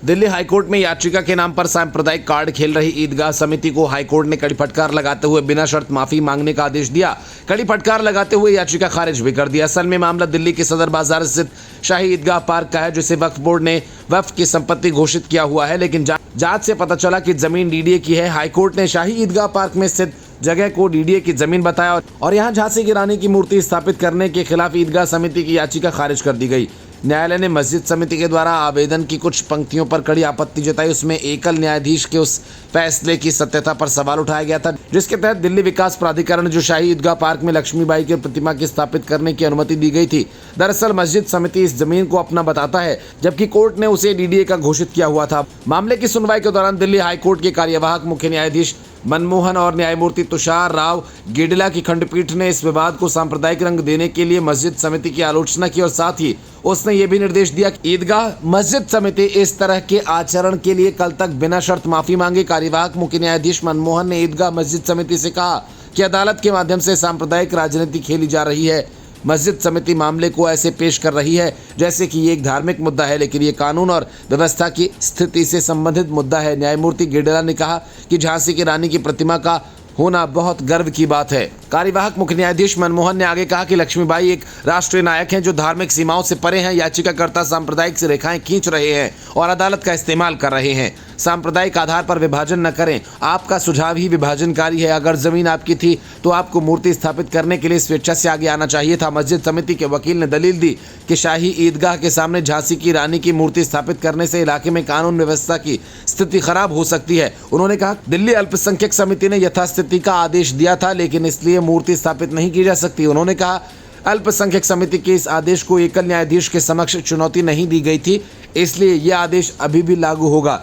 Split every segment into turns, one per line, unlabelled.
Delhi high court में याचिका के नाम पर सांप्रदायिक कार्ड खेल रही ईदगाह समिति को हाईकोर्ट ने कड़ी फटकार लगाते हुए बिना शर्त माफी मांगने का आदेश दिया। कड़ी फटकार लगाते हुए याचिका खारिज भी कर दिया। असल में मामला दिल्ली के सदर बाजार स्थित शाही ईदगाह पार्क का है, जिसे वक्फ बोर्ड ने वक्फ की संपत्ति घोषित किया हुआ है, लेकिन जांच से पता चला कि जमीन डीडीए की है। हाईकोर्ट ने शाही ईदगाह पार्क में स्थित जगह को डीडीए की जमीन बताया और यहां झांसी की रानी की मूर्ति स्थापित करने के खिलाफ ईदगाह समिति की याचिका खारिज कर दी गई। न्यायालय ने मस्जिद समिति के द्वारा आवेदन की कुछ पंक्तियों पर कड़ी आपत्ति जताई। उसमें एकल न्यायाधीश के उस फैसले की सत्यता पर सवाल उठाया गया था, जिसके तहत दिल्ली विकास प्राधिकरण जो शाही ईदगाह पार्क में लक्ष्मीबाई की प्रतिमा की स्थापित करने की अनुमति दी गई थी। दरअसल मस्जिद समिति इस जमीन को अपना बताता है, जबकि कोर्ट ने उसे डीडीए का घोषित किया हुआ था। मामले की सुनवाई के दौरान दिल्ली हाईकोर्ट के कार्यवाहक मुख्य न्यायाधीश मनमोहन और न्यायमूर्ति तुषार राव गेडिला की खंडपीठ ने इस विवाद को सांप्रदायिक रंग देने के लिए मस्जिद समिति की आलोचना की और साथ ही उसने ये भी निर्देश दिया कि ईदगाह मस्जिद समिति इस तरह के आचरण के लिए कल तक बिना शर्त माफी मांगे। कार्यवाहक मुख्य न्यायाधीश मनमोहन ने ईदगाह मस्जिद समिति से कहा कि अदालत के माध्यम से सांप्रदायिक राजनीति खेली जा रही है। मस्जिद समिति मामले को ऐसे पेश कर रही है जैसे कि ये एक धार्मिक मुद्दा है, लेकिन ये कानून और व्यवस्था की स्थिति से संबंधित मुद्दा है। न्यायमूर्ति गेडिला ने कहा कि झांसी की रानी की प्रतिमा का होना बहुत गर्व की बात है। कार्यवाहक मुख्य न्यायाधीश मनमोहन ने आगे कहा कि लक्ष्मीबाई एक राष्ट्रीय नायक हैं जो धार्मिक सीमाओं से परे हैं। याचिकाकर्ता सांप्रदायिक से रेखाएं खींच रहे हैं और अदालत का इस्तेमाल कर रहे हैं। सांप्रदायिक आधार पर विभाजन न करें। आपका सुझाव ही विभाजनकारी है। अगर जमीन आपकी थी तो आपको मूर्ति स्थापित करने के लिए स्वेच्छा से आगे आना चाहिए था। मस्जिद समिति के वकील ने दलील दी कि शाही ईदगाह के सामने झांसी की रानी की मूर्ति स्थापित करने से इलाके में कानून व्यवस्था की स्थिति खराब हो सकती है। उन्होंने कहा दिल्ली अल्पसंख्यक समिति ने यथास्थिति का आदेश दिया था, लेकिन इसलिए मूर्ति स्थापित नहीं की जा सकती। उन्होंने कहा अल्पसंख्यक समिति के इस आदेश को एकल न्यायाधीश के समक्ष चुनौती नहीं दी गई थी, इसलिए यह आदेश अभी भी लागू होगा।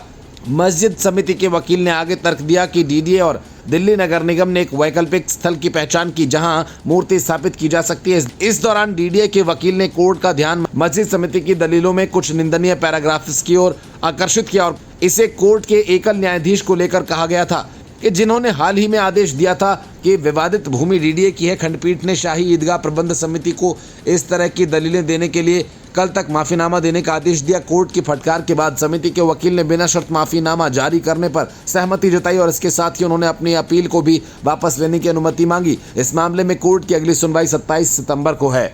मस्जिद समिति के वकील ने आगे तर्क दिया कि डीडीए और दिल्ली नगर निगम ने एक वैकल्पिक स्थल की पहचान की जहां मूर्ति स्थापित की जा सकती है। इस दौरान डीडीए के वकील ने कोर्ट का ध्यान मस्जिद समिति की दलीलों में कुछ निंदनीय पैराग्राफ्स की ओर आकर्षित किया और इसे कोर्ट के एकल न्यायाधीश को लेकर कहा गया था कि जिन्होंने हाल ही में आदेश दिया था कि विवादित भूमि डीडीए की है। खंडपीठ ने शाही ईदगाह प्रबंध समिति को इस तरह की दलीलें देने के लिए कल तक माफीनामा देने का आदेश दिया। कोर्ट की फटकार के बाद समिति के वकील ने बिना शर्त माफीनामा जारी करने पर सहमति जताई और इसके साथ ही उन्होंने अपनी अपील को भी वापस लेने की अनुमति मांगी। इस मामले में कोर्ट की अगली सुनवाई 27 सितंबर को है।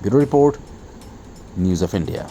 Bureau report, news of India.